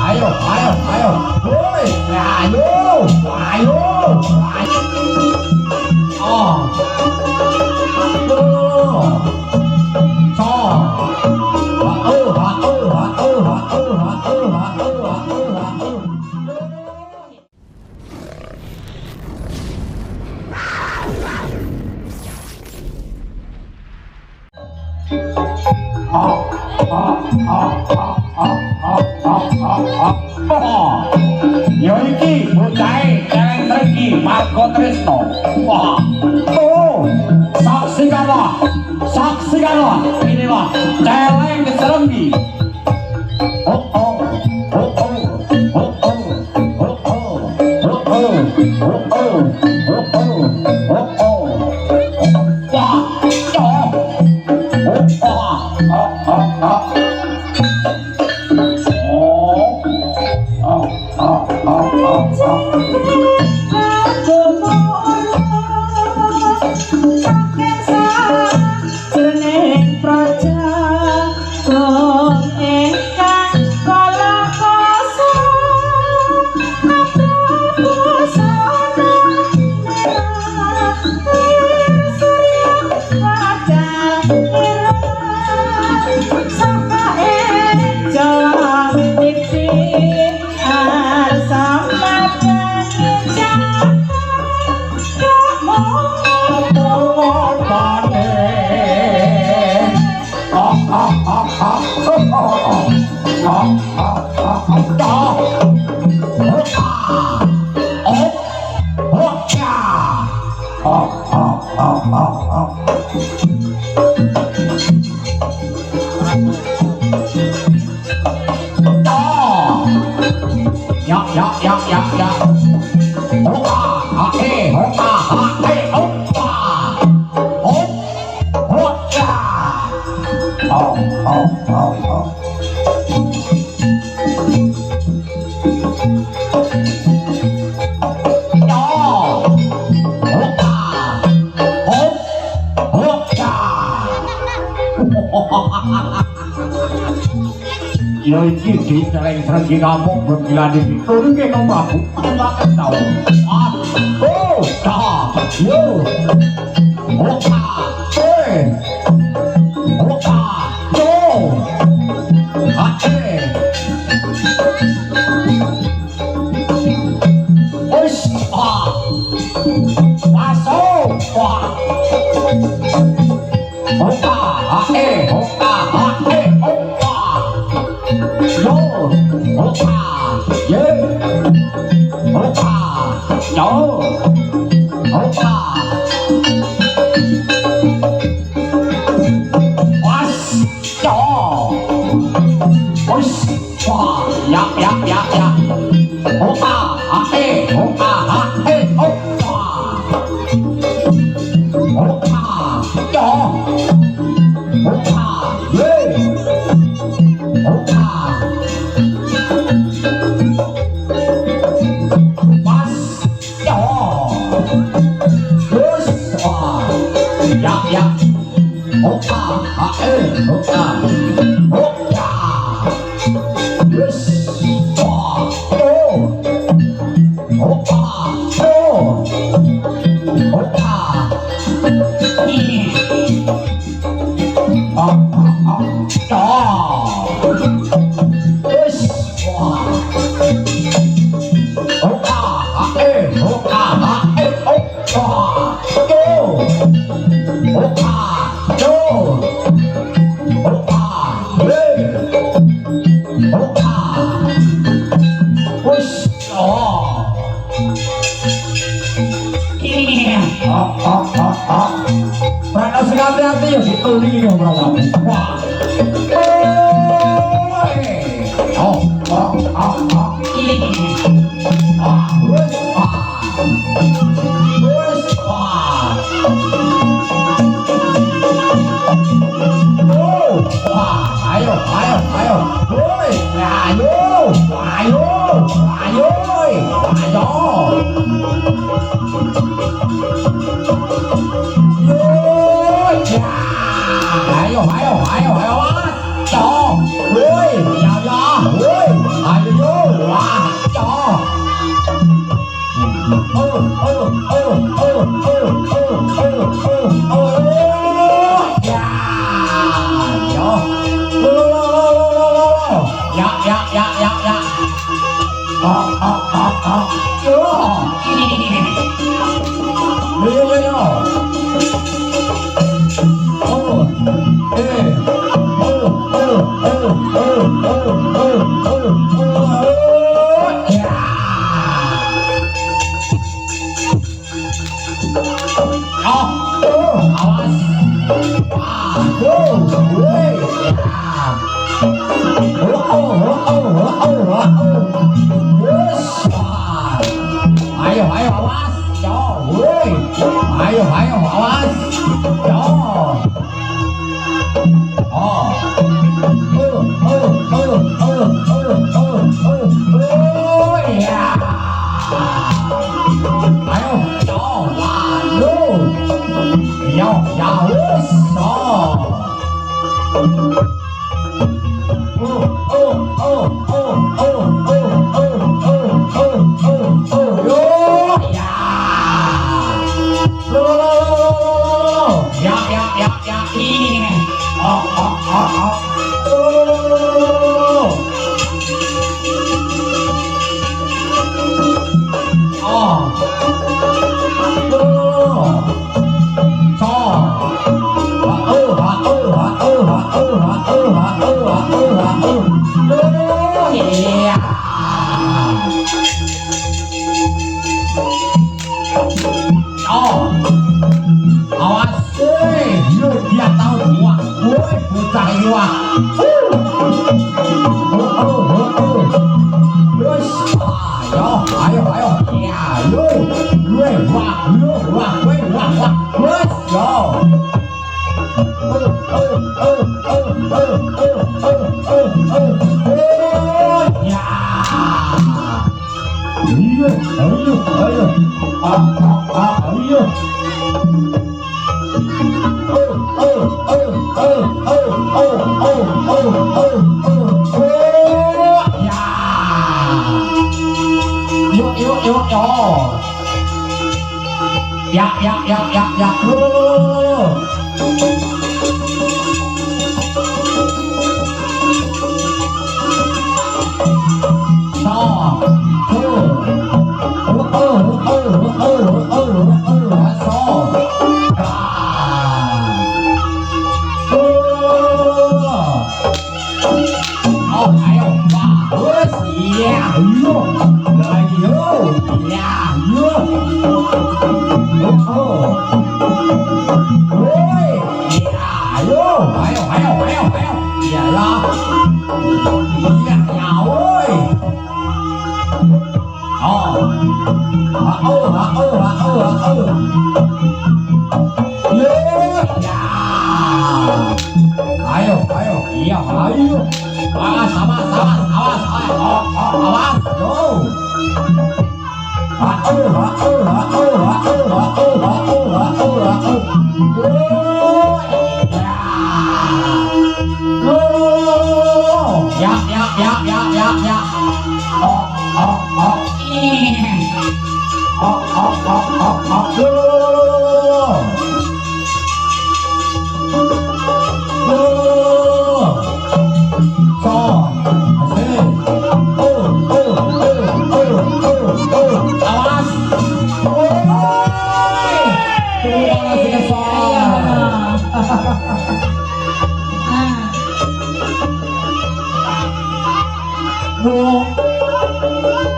ayo, ayo, ayo, woi, ayo, ayo, ayo, oh, yo iki bocahe celeng triki Margo Tresno. Wah, tuh saksikanlah inilah celeng serenggi. Oh oh oh oh oh oh oh oh oh oh oh oh oh. Wah, yo iki di celeng serenggi kampung bergila di turun ke nomor aku tak tahu. Oh, dah, yo, oka, oka, yo, masuk, wah, oka, oka, yo, opa, ye, opa, yo, opa, was, yo, was, wah, ya, opa, opa, opa, opa, yo, opa, ye, opa. Ya, opa, opa, opa, yes, opa, opa, hati-hati ya ditulis ya bro. Wah. Ayo, ayo, ayo, woi, ayo, ayo, ayo, ayo. Ayo, ayo, ayo, ayo, cho, woi, ya, ya, woi, ayo, Yo, ya, so. Halo.